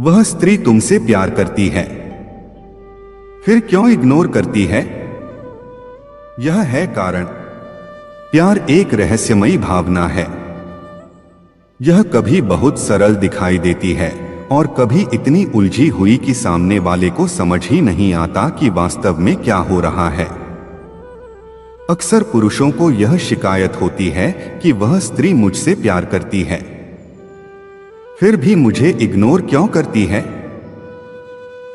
वह स्त्री तुमसे प्यार करती है, फिर क्यों इग्नोर करती है? यह है कारण। प्यार एक रहस्यमयी भावना है। यह कभी बहुत सरल दिखाई देती है और कभी इतनी उलझी हुई कि सामने वाले को समझ ही नहीं आता कि वास्तव में क्या हो रहा है। अक्सर पुरुषों को यह शिकायत होती है कि वह स्त्री मुझसे प्यार करती है, फिर भी मुझे इग्नोर क्यों करती है?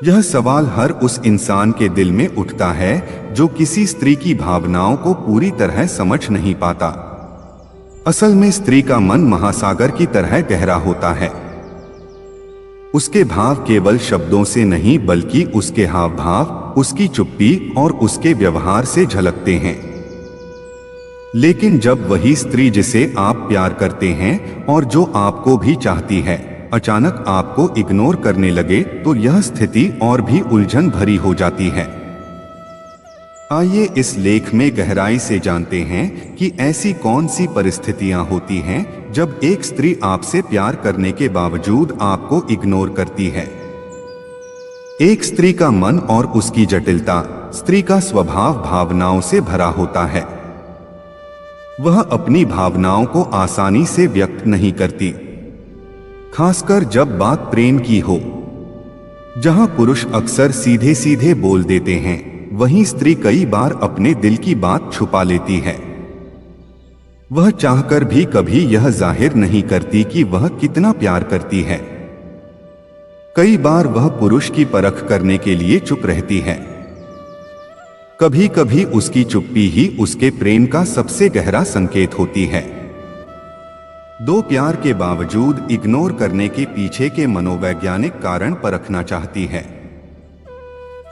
यह सवाल हर उस इंसान के दिल में उठता है जो किसी स्त्री की भावनाओं को पूरी तरह समझ नहीं पाता। असल में स्त्री का मन महासागर की तरह गहरा होता है। उसके भाव केवल शब्दों से नहीं बल्कि उसके हाव भाव, उसकी चुप्पी और उसके व्यवहार से झलकते हैं। लेकिन जब वही स्त्री जिसे आप प्यार करते हैं और जो आपको भी चाहती है अचानक आपको इग्नोर करने लगे तो यह स्थिति और भी उलझन भरी हो जाती है। आइए इस लेख में गहराई से जानते हैं कि ऐसी कौन सी परिस्थितियां होती हैं जब एक स्त्री आपसे प्यार करने के बावजूद आपको इग्नोर करती है। एक स्त्री का मन और उसकी जटिलता। स्त्री का स्वभाव भावनाओं से भरा होता है। वह अपनी भावनाओं को आसानी से व्यक्त नहीं करती, खासकर जब बात प्रेम की हो। जहां पुरुष अक्सर सीधे सीधे बोल देते हैं, वहीं स्त्री कई बार अपने दिल की बात छुपा लेती है। वह चाहकर भी कभी यह जाहिर नहीं करती कि वह कितना प्यार करती है। कई बार वह पुरुष की परख करने के लिए चुप रहती है। कभी कभी उसकी चुप्पी ही उसके प्रेम का सबसे गहरा संकेत होती है। दो प्यार के बावजूद इग्नोर करने के पीछे के मनोवैज्ञानिक कारण परखना चाहती है।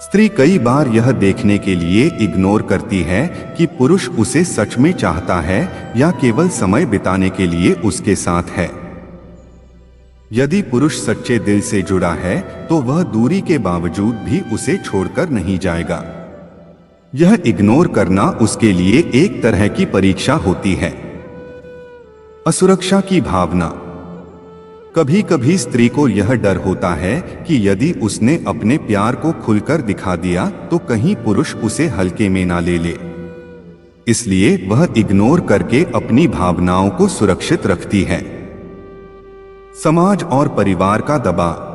स्त्री कई बार यह देखने के लिए इग्नोर करती है कि पुरुष उसे सच में चाहता है या केवल समय बिताने के लिए उसके साथ है। यदि पुरुष सच्चे दिल से जुड़ा है तो वह दूरी के बावजूद भी उसे छोड़कर नहीं जाएगा। यह इग्नोर करना उसके लिए एक तरह की परीक्षा होती है। असुरक्षा की भावना। कभी कभी स्त्री को यह डर होता है कि यदि उसने अपने प्यार को खुलकर दिखा दिया तो कहीं पुरुष उसे हल्के में ना ले ले। इसलिए वह इग्नोर करके अपनी भावनाओं को सुरक्षित रखती है। समाज और परिवार का दबाव।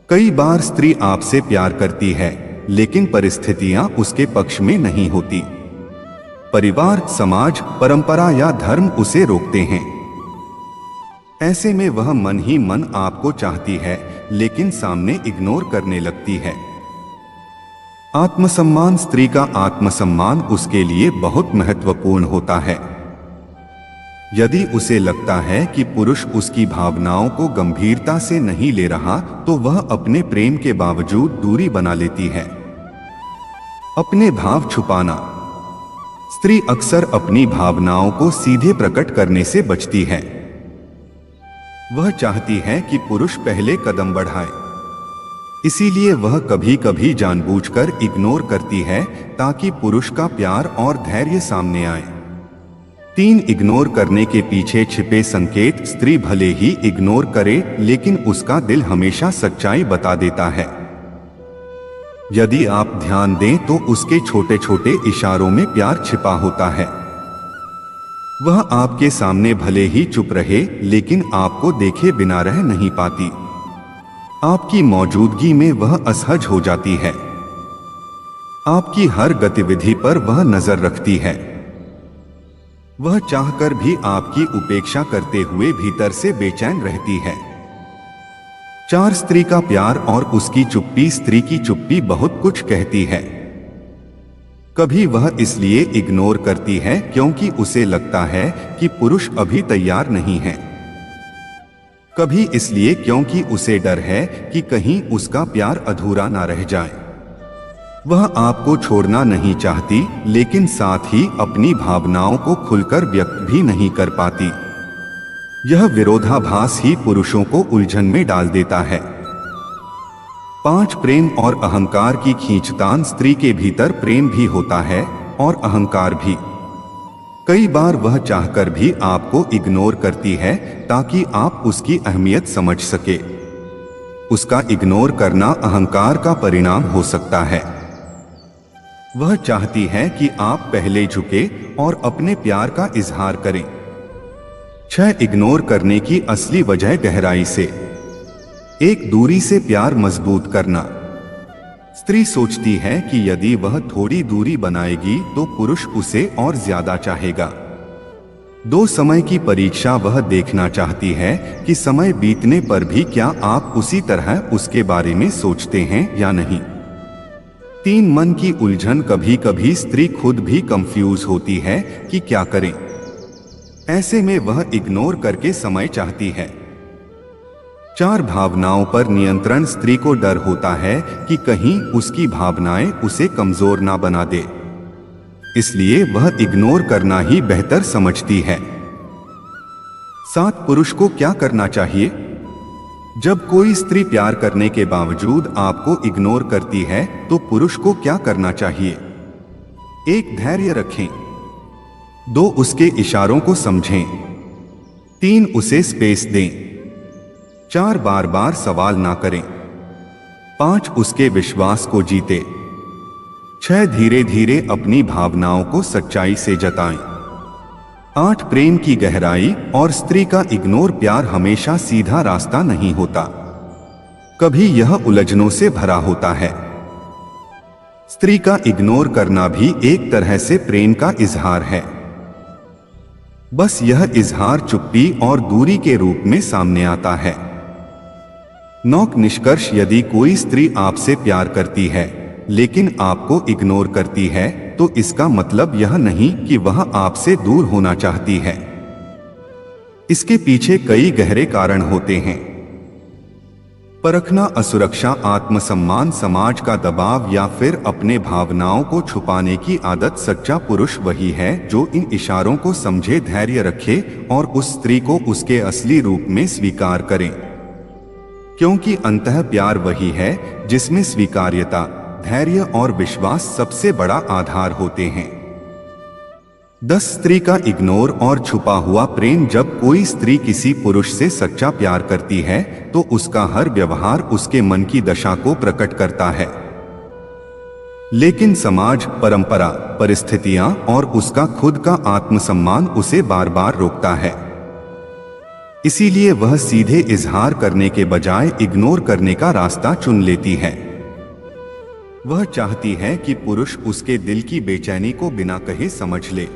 कई बार स्त्री आपसे प्यार करती है लेकिन परिस्थितियां उसके पक्ष में नहीं होती। परिवार, समाज, परंपरा या धर्म उसे रोकते हैं। ऐसे में वह मन ही मन आपको चाहती है लेकिन सामने इग्नोर करने लगती है। आत्मसम्मान। स्त्री का आत्मसम्मान उसके लिए बहुत महत्वपूर्ण होता है। यदि उसे लगता है कि पुरुष उसकी भावनाओं को गंभीरता से नहीं ले रहा तो वह अपने प्रेम के बावजूद दूरी बना लेती है। अपने भाव छुपाना। स्त्री अक्सर अपनी भावनाओं को सीधे प्रकट करने से बचती है। वह चाहती है कि पुरुष पहले कदम बढ़ाए, इसीलिए वह कभी कभी जानबूझकर इग्नोर करती है ताकि पुरुष का प्यार और धैर्य सामने आए। 3 इग्नोर करने के पीछे छिपे संकेत। स्त्री भले ही इग्नोर करे लेकिन उसका दिल हमेशा सच्चाई बता देता है। यदि आप ध्यान दें तो उसके छोटे छोटे इशारों में प्यार छिपा होता है। वह आपके सामने भले ही चुप रहे लेकिन आपको देखे बिना रह नहीं पाती। आपकी मौजूदगी में वह असहज हो जाती है। आपकी हर गतिविधि पर वह नजर रखती है। वह चाहकर भी आपकी उपेक्षा करते हुए भीतर से बेचैन रहती है। 4 स्त्री का प्यार और उसकी चुप्पी। स्त्री की चुप्पी बहुत कुछ कहती है। कभी वह इसलिए इग्नोर करती है क्योंकि उसे लगता है कि पुरुष अभी तैयार नहीं है। कभी इसलिए क्योंकि उसे डर है कि कहीं उसका प्यार अधूरा ना रह जाए। वह आपको छोड़ना नहीं चाहती लेकिन साथ ही अपनी भावनाओं को खुलकर व्यक्त भी नहीं कर पाती। यह विरोधाभास ही पुरुषों को उलझन में डाल देता है। 5 प्रेम और अहंकार की खींचतान। स्त्री के भीतर प्रेम भी होता है और अहंकार भी। कई बार वह चाहकर भी आपको इग्नोर करती है ताकि आप उसकी अहमियत समझ सके। उसका इग्नोर करना अहंकार का परिणाम हो सकता है। वह चाहती है कि आप पहले झुके और अपने प्यार का इजहार करें। 6 इग्नोर करने की असली वजह गहराई से। 1 दूरी से प्यार मजबूत करना। स्त्री सोचती है कि यदि वह थोड़ी दूरी बनाएगी तो पुरुष उसे और ज्यादा चाहेगा। 2 समय की परीक्षा। वह देखना चाहती है कि समय बीतने पर भी क्या आप उसी तरह उसके बारे में सोचते हैं या नहीं। 3 मन की उलझन। कभी कभी स्त्री खुद भी कंफ्यूज होती है कि क्या करें। ऐसे में वह इग्नोर करके समय चाहती है। 4 भावनाओं पर नियंत्रण। स्त्री को डर होता है कि कहीं उसकी भावनाएं उसे कमजोर ना बना दे, इसलिए वह इग्नोर करना ही बेहतर समझती है। 7 पुरुष को क्या करना चाहिए? जब कोई स्त्री प्यार करने के बावजूद आपको इग्नोर करती है तो पुरुष को क्या करना चाहिए? 1 धैर्य रखें। 2 उसके इशारों को समझें। 3 उसे स्पेस दें। 4 बार बार सवाल ना करें। 5 उसके विश्वास को जीते। 6 धीरे धीरे अपनी भावनाओं को सच्चाई से जताएं। 8 प्रेम की गहराई और स्त्री का इग्नोर। प्यार हमेशा सीधा रास्ता नहीं होता, कभी यह उलझनों से भरा होता है। स्त्री का इग्नोर करना भी एक तरह से प्रेम का इजहार है, बस यह इजहार चुप्पी और दूरी के रूप में सामने आता है। 9 निष्कर्ष। यदि कोई स्त्री आपसे प्यार करती है लेकिन आपको इग्नोर करती है तो इसका मतलब यह नहीं कि वह आपसे दूर होना चाहती है। इसके पीछे कई गहरे कारण होते हैं। परखना, असुरक्षा, आत्मसम्मान, समाज का दबाव या फिर अपने भावनाओं को छुपाने की आदत। सच्चा पुरुष वही है जो इन इशारों को समझे, धैर्य रखे और उस स्त्री को उसके असली रूप में स्वीकार करे, क्योंकि अंततः प्यार वही है जिसमें स्वीकार्यता, धैर्य और विश्वास सबसे बड़ा आधार होते हैं। 10 स्त्री का इग्नोर और छुपा हुआ प्रेम। जब कोई स्त्री किसी पुरुष से सच्चा प्यार करती है तो उसका हर व्यवहार उसके मन की दशा को प्रकट करता है, लेकिन समाज, परंपरा, परिस्थितियां और उसका खुद का आत्मसम्मान उसे बार बार रोकता है। इसीलिए वह सीधे इजहार करने के बजाय इग्नोर करने का रास्ता चुन लेती है। वह चाहती है कि पुरुष उसके दिल की बेचैनी को बिना कहे समझ ले।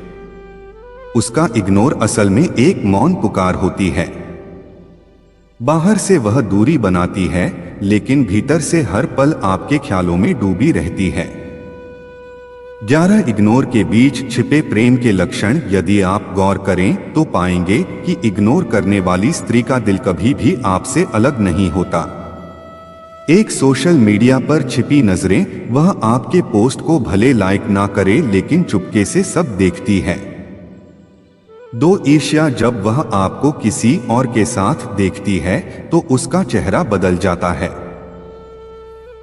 उसका इग्नोर असल में एक मौन पुकार होती है। बाहर से वह दूरी बनाती है लेकिन भीतर से हर पल आपके ख्यालों में डूबी रहती है। 11 इग्नोर के बीच छिपे प्रेम के लक्षण। यदि आप गौर करें तो पाएंगे कि इग्नोर करने वाली स्त्री का दिल कभी भी आपसे अलग नहीं होता। 1 सोशल मीडिया पर छिपी नजरें। वह आपके पोस्ट को भले लाइक ना करे लेकिन चुपके से सब देखती है। 2 ईर्ष्या। जब वह आपको किसी और के साथ देखती है तो उसका चेहरा बदल जाता है।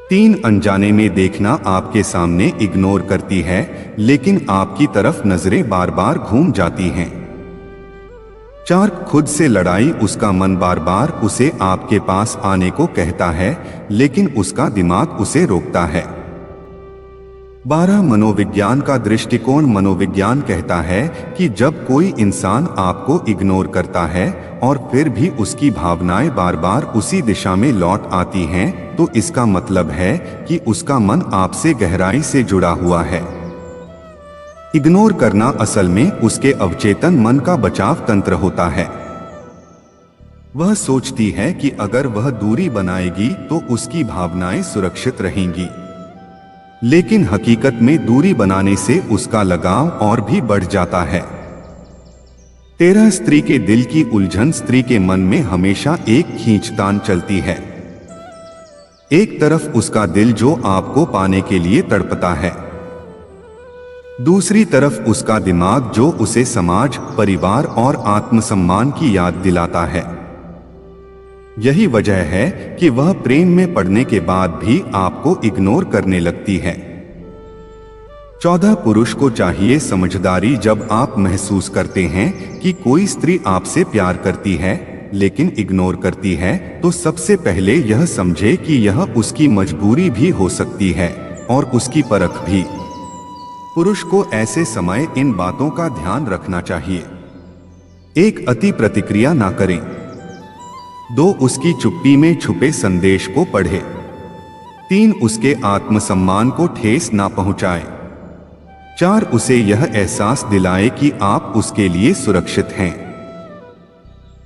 3 अनजाने में देखना। आपके सामने इग्नोर करती है लेकिन आपकी तरफ नजरें बार बार घूम जाती हैं। 4 खुद से लड़ाई। उसका मन बार बार उसे आपके पास आने को कहता है लेकिन उसका दिमाग उसे रोकता है। 12 मनोविज्ञान का दृष्टिकोण। मनोविज्ञान कहता है कि जब कोई इंसान आपको इग्नोर करता है और फिर भी उसकी भावनाएं बार बार उसी दिशा में लौट आती हैं तो इसका मतलब है कि उसका मन आपसे गहराई से जुड़ा हुआ है। इग्नोर करना असल में उसके अवचेतन मन का बचाव तंत्र होता है। वह सोचती है कि अगर वह दूरी बनाएगी तो उसकी भावनाएं सुरक्षित रहेंगी, लेकिन हकीकत में दूरी बनाने से उसका लगाव और भी बढ़ जाता है। 13 स्त्री के दिल की उलझन। स्त्री के मन में हमेशा एक खींचतान चलती है। एक तरफ उसका दिल जो आपको पाने के लिए तड़पता है, दूसरी तरफ उसका दिमाग जो उसे समाज, परिवार और आत्मसम्मान की याद दिलाता है। यही वजह है कि वह प्रेम में पड़ने के बाद भी आपको इग्नोर करने लगती है। 14 पुरुष को चाहिए समझदारी। जब आप महसूस करते हैं कि कोई स्त्री आपसे प्यार करती है लेकिन इग्नोर करती है, तो सबसे पहले यह समझे कि यह उसकी मजबूरी भी हो सकती है और उसकी परख भी। पुरुष को ऐसे समय इन बातों का ध्यान रखना चाहिए। 1. अति प्रतिक्रिया ना करें। 2. उसकी चुप्पी में छुपे संदेश को पढ़े। 3. उसके आत्मसम्मान को ठेस ना पहुंचाए। 4. उसे यह एहसास दिलाए कि आप उसके लिए सुरक्षित हैं।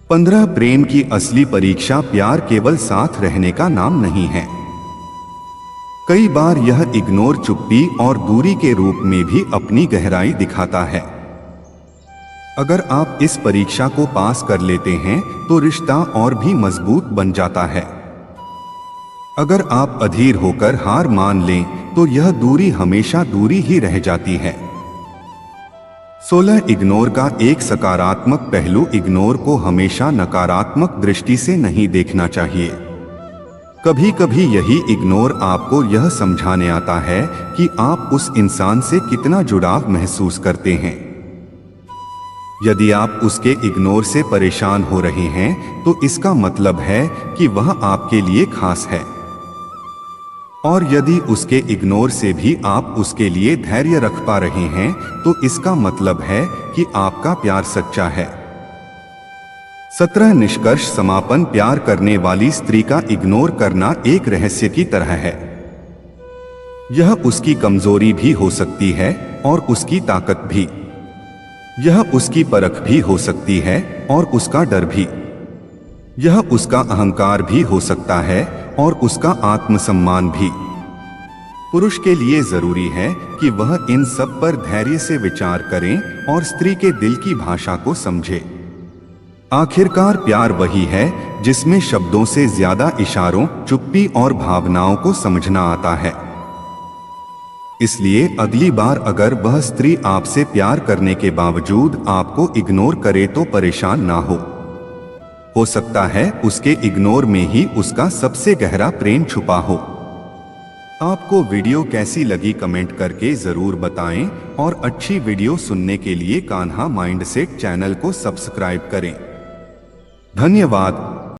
15. प्रेम की असली परीक्षा प्यार केवल साथ रहने का नाम नहीं है। कई बार यह इग्नोर चुप्पी और दूरी के रूप में भी अपनी गहराई दिखाता है। अगर आप इस परीक्षा को पास कर लेते हैं तो रिश्ता और भी मजबूत बन जाता है। अगर आप अधीर होकर हार मान लें तो यह दूरी हमेशा दूरी ही रह जाती है। 16. इग्नोर का एक सकारात्मक पहलू। इग्नोर को हमेशा नकारात्मक दृष्टि से नहीं देखना चाहिए। कभी कभी यही इग्नोर आपको यह समझाने आता है कि आप उस इंसान से कितना जुड़ाव महसूस करते हैं। यदि आप उसके इग्नोर से परेशान हो रहे हैं तो इसका मतलब है कि वह आपके लिए खास है। और यदि उसके इग्नोर से भी आप उसके लिए धैर्य रख पा रहे हैं तो इसका मतलब है कि आपका प्यार सच्चा है। 17. निष्कर्ष समापन। प्यार करने वाली स्त्री का इग्नोर करना एक रहस्य की तरह है। यह उसकी कमजोरी भी हो सकती है और उसकी ताकत भी। यह उसकी परख भी हो सकती है और उसका डर भी। यह उसका अहंकार भी हो सकता है और उसका आत्मसम्मान भी। पुरुष के लिए जरूरी है कि वह इन सब पर धैर्य से विचार करें और स्त्री के दिल की भाषा को समझे। आखिरकार प्यार वही है जिसमें शब्दों से ज्यादा इशारों, चुप्पी और भावनाओं को समझना आता है। इसलिए अगली बार अगर वह स्त्री आपसे प्यार करने के बावजूद आपको इग्नोर करे तो परेशान ना हो सकता है उसके इग्नोर में ही उसका सबसे गहरा प्रेम छुपा हो। आपको वीडियो कैसी लगी कमेंट करके जरूर बताएं और अच्छी वीडियो सुनने के लिए कान्हा माइंडसेट चैनल को सब्सक्राइब करें। धन्यवाद।